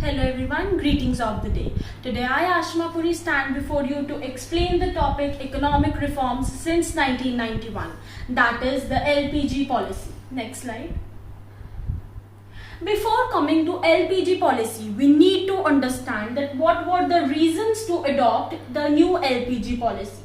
Hello everyone, greetings of the day. Today I, Ashma Puri, stand before you to explain the topic economic reforms since 1991, that is the LPG policy. Next slide. Before coming to LPG policy, we need to understand that what were the reasons to adopt the new LPG policy.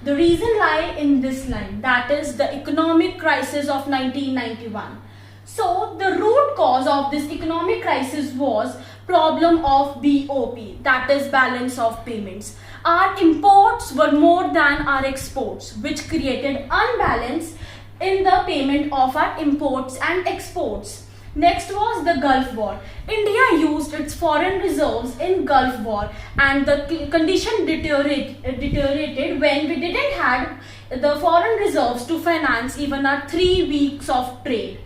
The reason lie in this line, that is the economic crisis of 1991. So the root cause of this economic crisis was problem of BOP, that is balance of payments. Our imports were more than our exports, which created unbalance in the payment of our imports and exports. Next was the Gulf War. India used its foreign reserves in Gulf War and the condition deteriorated when we didn't have the foreign reserves to finance even our 3 weeks of trade.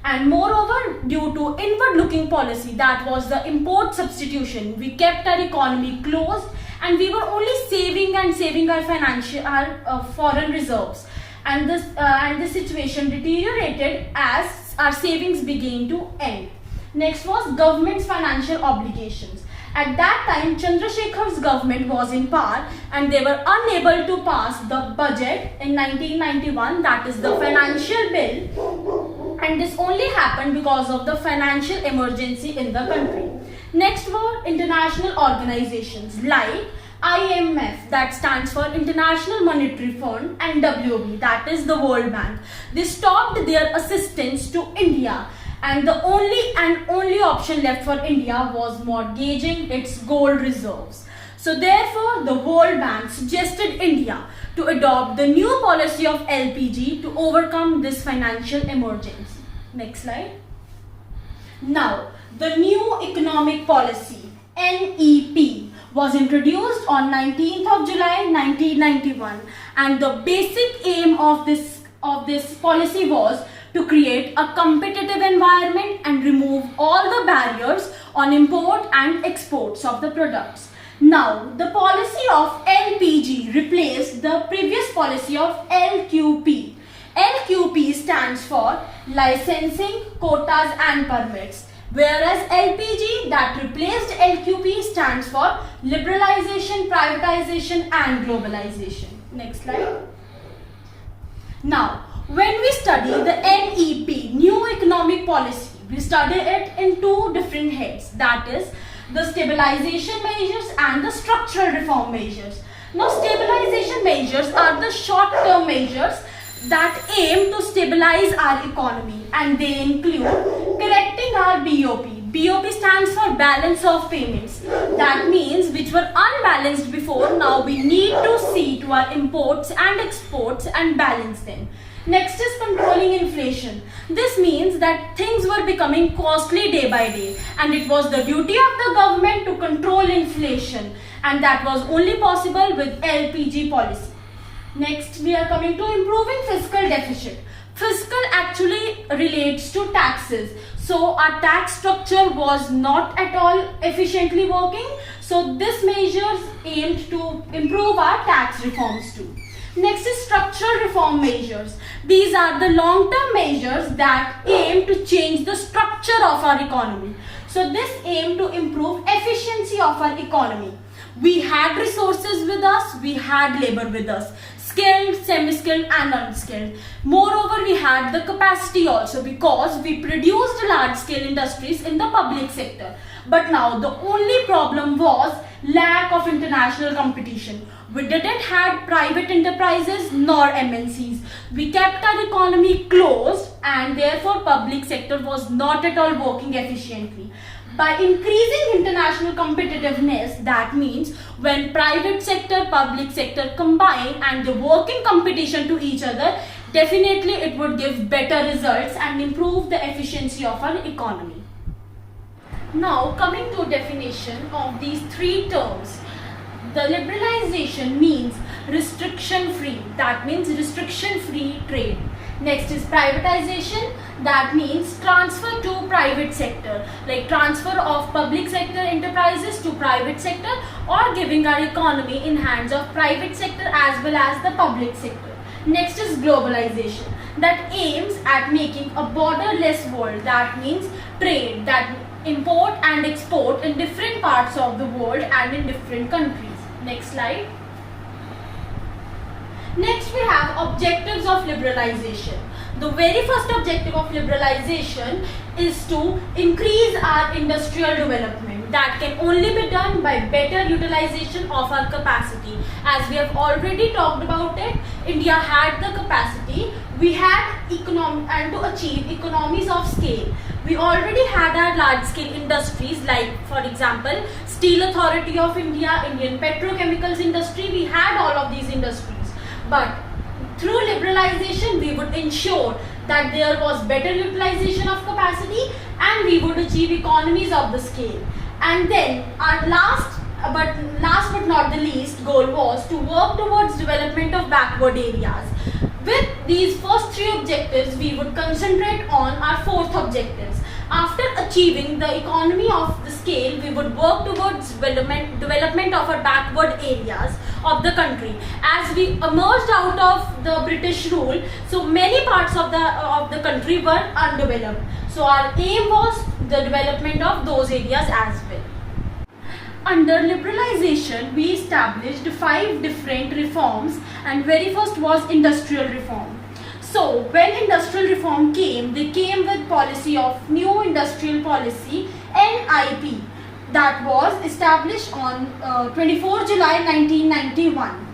And moreover, due to inward-looking policy, that was the import substitution, we kept our economy closed and we were only saving our foreign reserves. And this situation deteriorated as our savings began to end. Next was government's financial obligations. At that time, Chandrasekhar's government was in power and they were unable to pass the budget in 1991, that is the financial bill. And this only happened because of the financial emergency in the country. Next were international organizations like IMF, that stands for International Monetary Fund, and WB, that is the World Bank. They stopped their assistance to India, and the only option left for India was mortgaging its gold reserves. So therefore, the World Bank suggested India to adopt the new policy of LPG to overcome this financial emergency. Next slide. Now, the new economic policy, NEP, was introduced on 19th of July 1991, and the basic aim of this policy was to create a competitive environment and remove all the barriers on import and exports of the products. Now, the policy of LPG replaced the previous policy of LQP. LQP stands for licensing, quotas and permits, whereas LPG that replaced LQP stands for liberalization, privatization and globalization. Next slide. Now, when we study the NEP, New Economic Policy, we study it in two different heads, that is the stabilization measures and the structural reform measures. Now, stabilization measures are the short-term measures that aim to stabilize our economy, and they include correcting our BOP. BOP stands for balance of payments. That means which were unbalanced before, now we need to see to our imports and exports and balance them. Next is controlling inflation. This means that things were becoming costly day by day, and it was the duty of the government to control inflation, and that was only possible with LPG policy. Next, we are coming to improving fiscal deficit. Fiscal actually relates to taxes. So our tax structure was not at all efficiently working. So this measures aimed to improve our tax reforms too. Next is structural reform measures. These are the long-term measures that aim to change the structure of our economy. So this aim to improve efficiency of our economy. We had resources with us, we had labor with us, skilled, semi-skilled and unskilled. Moreover, we had the capacity also because we produced large-scale industries in the public sector. But now the only problem was lack of international competition. We didn't have private enterprises nor MNCs. We kept our economy closed and therefore public sector was not at all working efficiently. By increasing international competitiveness, that means when private sector, public sector combine and they work in competition to each other, definitely it would give better results and improve the efficiency of our economy. Now, coming to definition of these three terms. The liberalization means restriction-free, that means restriction-free trade. Next is privatization, that means transfer to private sector, like transfer of public sector enterprises to private sector or giving our economy in hands of private sector as well as the public sector. Next is globalization, that aims at making a borderless world, that means trade, that import and export in different parts of the world and in different countries. Next slide. Next we have objectives of liberalization. The very first objective of liberalization is to increase our industrial development. That can only be done by better utilization of our capacity. As we have already talked about it, India had the capacity, we had and to achieve economies of scale. We already had our large scale industries like, for example, Steel Authority of India, Indian petrochemicals industry. We had all of these industries, but through liberalization we would ensure that there was better utilization of capacity and we would achieve economies of the scale. And then our last but not the least goal was to work towards development of backward areas. With these first three objectives, we would concentrate on our fourth objectives. After achieving the economy of the scale, we would work towards development of our backward areas of the country. As we emerged out of the British rule, so many parts of the country were undeveloped. So our aim was the development of those areas as well. Under liberalization, we established 5 different reforms, and very first was industrial reform. So when industrial reform came, they came with policy of new industrial policy, NIP, that was established on 24 July 1991.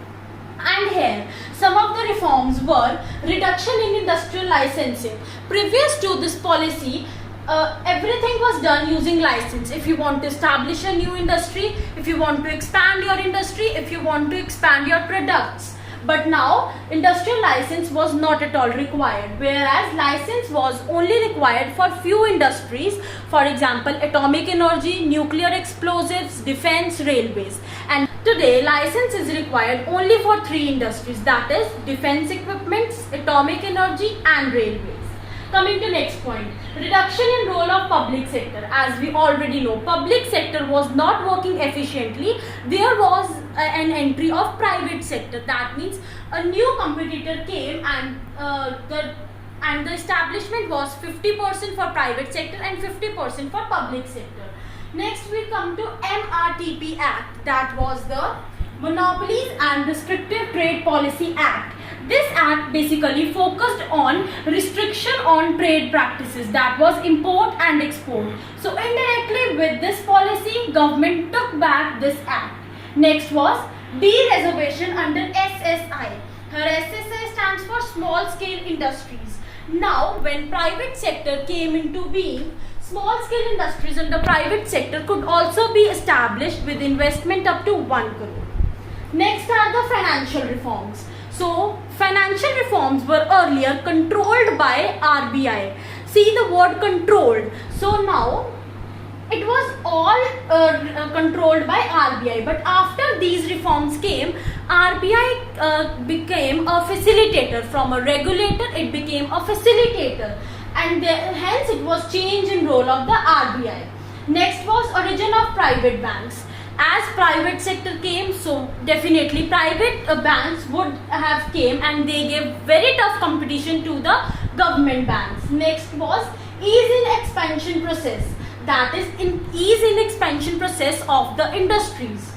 And here some of the reforms were reduction in industrial licensing. Previous to this policy, everything was done using license. If you want to establish a new industry, if you want to expand your industry, if you want to expand your products. But now industrial license was not at all required, whereas license was only required for few industries, for example atomic energy, nuclear explosives, defense, railways. And today license is required only for 3 industries, that is defense equipments, atomic energy and railways. Coming to next point, reduction in role of public sector. As we already know, public sector was not working efficiently. There was an entry of private sector. That means a new competitor came and the establishment was 50% for private sector and 50% for public sector. Next we come to MRTP Act, that was the Monopolies and Restrictive Trade Policy Act. This act basically focused on restriction on trade practices, that was import and export. So indirectly with this policy, government took back this act. Next was de-reservation under SSI. Her SSI stands for small scale industries. Now when private sector came into being, small scale industries in the private sector could also be established with investment up to 1 crore. Next are the financial reforms. So financial reforms were earlier controlled by RBI. See the word controlled. So now it was all controlled by RBI. But after these reforms came, RBI became a facilitator. From a regulator, it became a facilitator. And hence it was change in role of the RBI. Next was origin of private banks. As private sector came, so definitely private banks would have came and they gave very tough competition to the government banks. Next was ease in expansion process, that is ease in expansion process of the industries,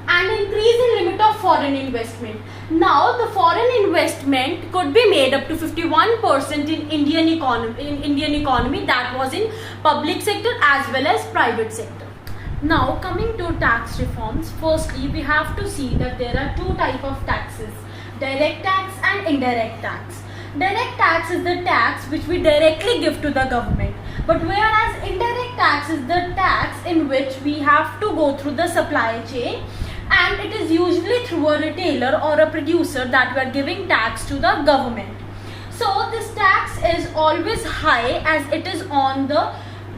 and increase in limit of foreign investment. Now the foreign investment could be made up to 51% in Indian economy, that was in public sector as well as private sector. Now coming to tax reforms, firstly we have to see that there are 2 types of taxes, direct tax and indirect tax. Direct tax is the tax which we directly give to the government, but whereas indirect tax is the tax in which we have to go through the supply chain, and it is usually through a retailer or a producer that we are giving tax to the government. So this tax is always high as it is on the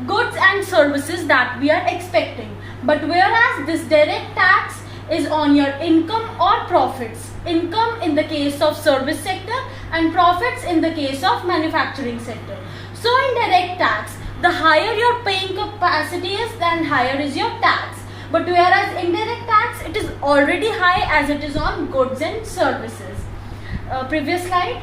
goods and services that we are expecting. But whereas this direct tax is on your income or profits. Income in the case of service sector and profits in the case of manufacturing sector. So in direct tax, the higher your paying capacity is, then higher is your tax. But whereas indirect tax, it is already high as it is on goods and services. Previous slide.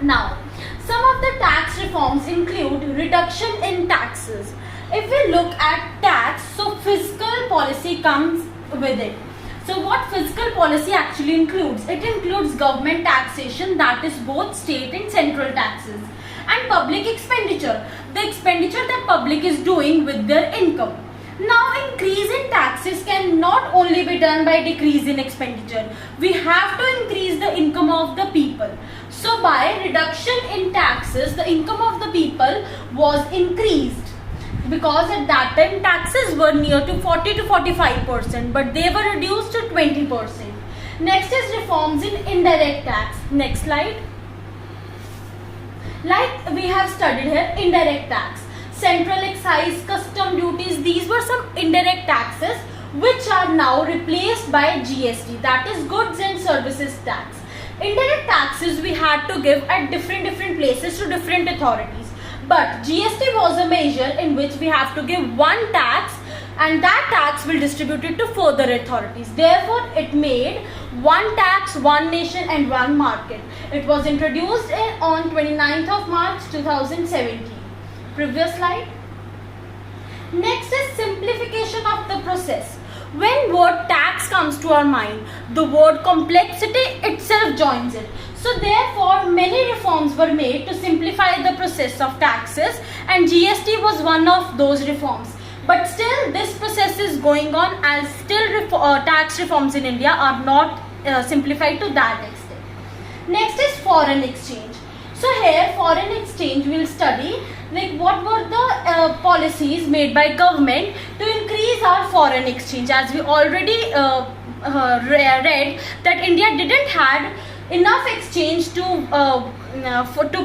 Now, some of the tax reforms include reduction in taxes. If we look at tax, so fiscal policy comes with it. So what fiscal policy actually includes? It includes government taxation, that is both state and central taxes, and public expenditure, the expenditure that public is doing with their income. Now increase in taxes can not only be done by decrease in expenditure, we have to increase the income of the people. So by reduction in taxes, the income of the people was increased, because at that time taxes were near to 40 to 45%, but they were reduced to 20%. Next is reforms in indirect tax. Next slide. Like we have studied here, indirect tax, central excise, custom duties, these were some indirect taxes which are now replaced by GST, that is goods and services tax. Indirect taxes we had to give at different places to different authorities. But GST was a measure in which we have to give one tax, and that tax will distribute it to further authorities. Therefore, it made one tax, one nation and one market. It was introduced on 29th of March 2017. Previous slide. Next is simplification of the process. When word tax comes to our mind, the word complexity itself joins it. So therefore, many reforms were made to simplify the process of taxes, and GST was one of those reforms. But still, this process is going on, as still tax reforms in India are not simplified to that extent. Next is foreign exchange. So here, foreign exchange we will study like what were the policies made by government to increase our foreign exchange. As we already read that India didn't had enough exchange to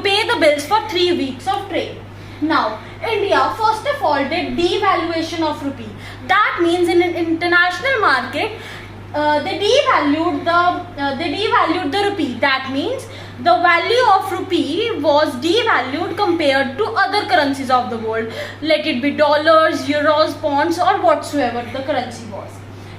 pay the bills for 3 weeks of trade. Now, India first of all did devaluation of rupee. That means in an international market, they devalued the rupee. That means the value of rupee was devalued compared to other currencies of the world. Let it be dollars, euros, pounds, or whatsoever the currency was.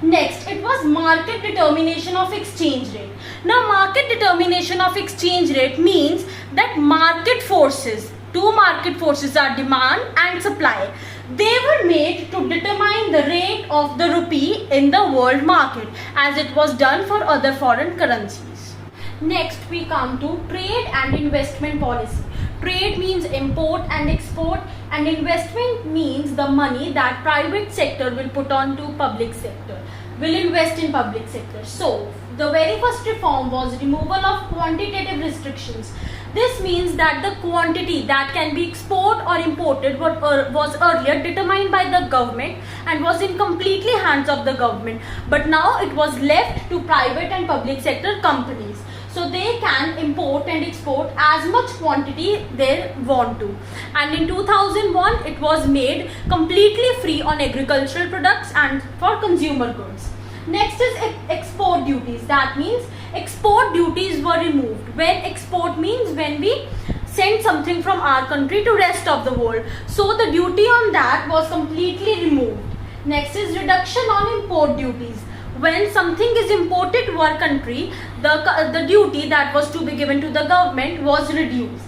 Next, it was market determination of exchange rate. Now, market determination of exchange rate means that market forces, two market forces are demand and supply. They were made to determine the rate of the rupee in the world market, as it was done for other foreign currencies. Next, we come to trade and investment policy. Trade means import and export, and investment means the money that private sector will put on to public sector, will invest in public sector. So, the very first reform was removal of quantitative restrictions. This means that the quantity that can be exported or imported was earlier determined by the government and was in completely hands of the government. But now it was left to private and public sector companies. So they can import and export as much quantity they want to. And in 2001, it was made completely free on agricultural products and for consumer goods. Next is export duties. That means export duties were removed. When export means when we send something from our country to rest of the world. So the duty on that was completely removed. Next is reduction on import duties. When something is imported to our country, the duty that was to be given to the government was reduced.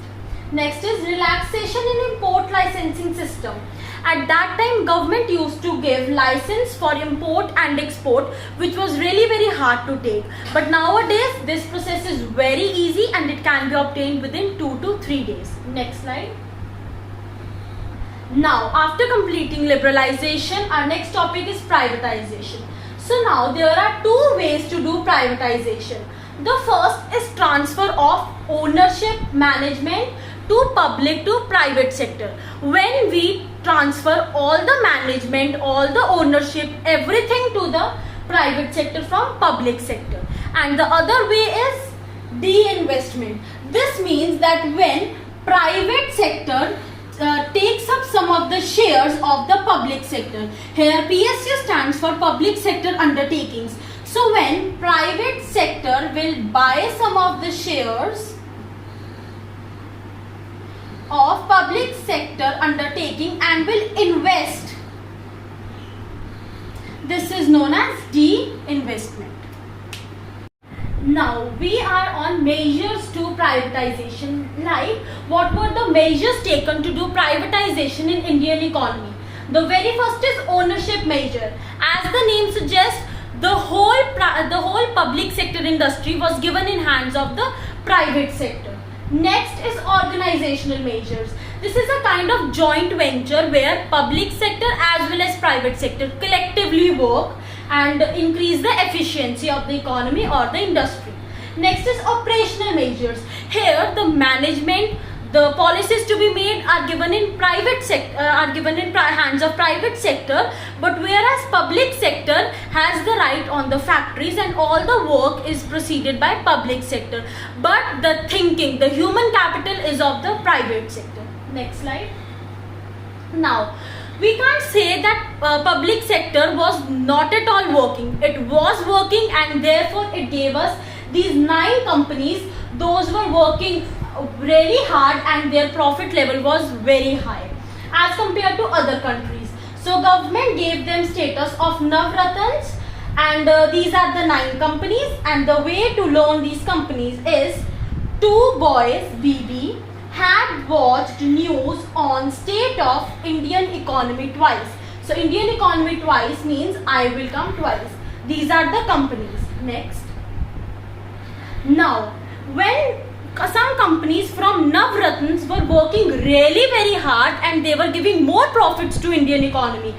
Next is relaxation in import licensing system. At that time, government used to give license for import and export, which was really very hard to take. But nowadays, this process is very easy and it can be obtained within 2 to 3 days. Next slide. Now, after completing liberalization, our next topic is privatization. So now there are two ways to do privatization. The first is transfer of ownership management to public to private sector. When we transfer all the management, all the ownership, everything to the private sector from public sector. And the other way is de-investment. This means that when private sector takes up some of the shares of the public sector. Here PSU stands for public sector undertakings. So when private sector will buy some of the shares of public sector undertaking and will invest, this is known as de-investment. Now we are on measures to privatization. Like what were the measures taken to do privatization in Indian economy? The very first is ownership measure. As the name suggests, the whole public sector industry was given in hands of the private sector. Next is organizational measures. This is a kind of joint venture where public sector as well as private sector collectively work and increase the efficiency of the economy or the industry. Next is operational measures. Here the management, the policies to be made are given in private sector, hands of private sector, but whereas public sector has the right on the factories and all the work is proceeded by public sector, but the thinking, the human capital is of the private sector. Next slide. Now we can't say that public sector was not at all working. It was working, and therefore it gave us these 9 companies. Those were working really hard and their profit level was very high as compared to other countries. So government gave them status of Navratans, and these are the 9 companies, and the way to learn these companies is 2 boys BB had watched news on state of Indian economy twice. So Indian economy twice means I will come twice. These are the companies. Next. Now when some companies from Navratans were working really very hard and they were giving more profits to Indian economy,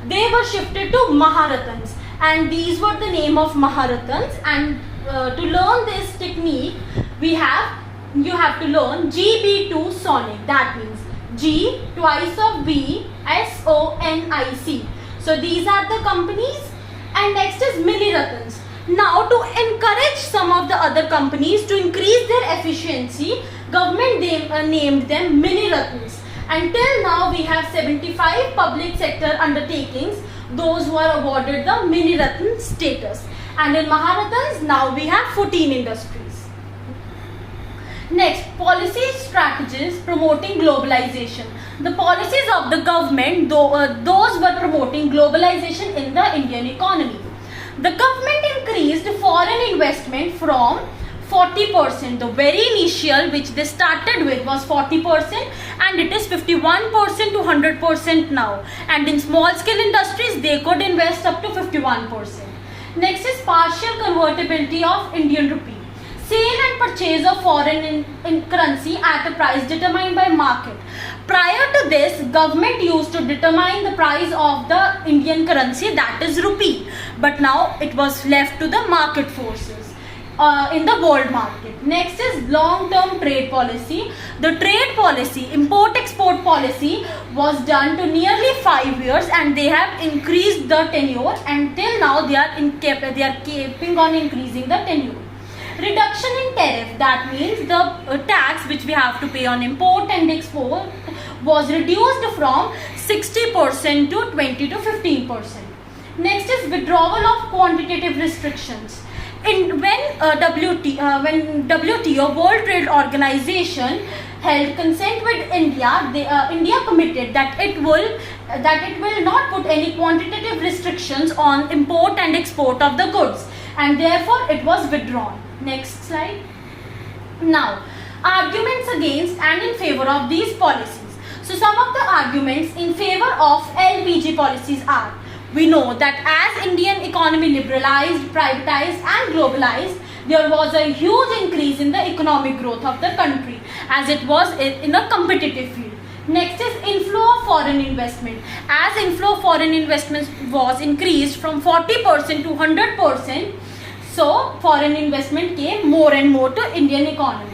they were shifted to Maharatans, and these were the name of Maharatans. And to learn this technique you have to learn GB2 Sonic. That means G twice of B SONIC. So these are the companies. And next is Miliratans. Now to encourage some of the other companies to increase their efficiency, government named them Miliratans. Until now we have 75 public sector undertakings, those who are awarded the Miliratan status. And in Maharatans now we have 14 industries. Next, policy strategies promoting globalization. The policies of the government, those were promoting globalization in the Indian economy. The government increased foreign investment from 40%. The very initial which they started with was 40%, and it is 51% to 100% now. And in small scale industries they could invest up to 51%. Next is partial convertibility of Indian rupee. Sale and purchase of foreign currency at a price determined by market. Prior to this, government used to determine the price of the Indian currency, that is rupee. But now it was left to the market forces in the world market. Next is long-term trade policy. The trade policy, import-export policy, was done to nearly 5 years, and they have increased the tenure. Until now, they are keeping on increasing the tenure. Reduction in tariff, that means the tax which we have to pay on import and export was reduced from 60% to 20 to 15%. Next is withdrawal of quantitative restrictions. When WTO, World Trade Organization, held consent with India, India committed that it will not put any quantitative restrictions on import and export of the goods, and therefore it was withdrawn. Next slide. Now, arguments against and in favor of these policies. So some of the arguments in favor of LPG policies are: we know that as Indian economy liberalized, privatized and globalized, there was a huge increase in the economic growth of the country as it was in a competitive field. Next is inflow of foreign investment. As inflow of foreign investment was increased from 40% to 100%, so foreign investment came more and more to Indian economy.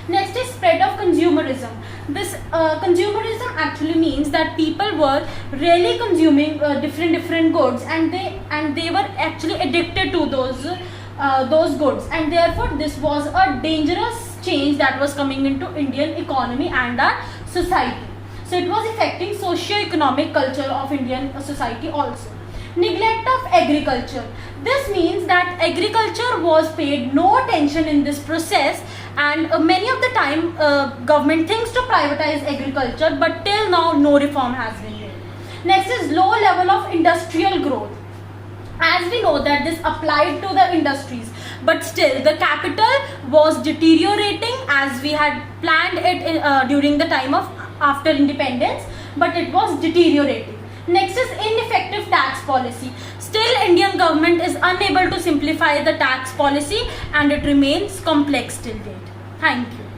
Next is spread of consumerism. This consumerism actually means that people were really consuming different goods, and they were actually addicted to those goods, and therefore this was a dangerous change that was coming into Indian economy and our society. So it was affecting socio-economic culture of Indian society also. Neglect of agriculture. This means that agriculture was paid no attention in this process, and many of the time government thinks to privatize agriculture, but till now no reform has been made. Next is low level of industrial growth. As we know that this applied to the industries, but still the capital was deteriorating as we had planned it during the time of after independence, but it was deteriorating. Next is ineffective tax policy. Still, Indian government is unable to simplify the tax policy and it remains complex till date. Thank you.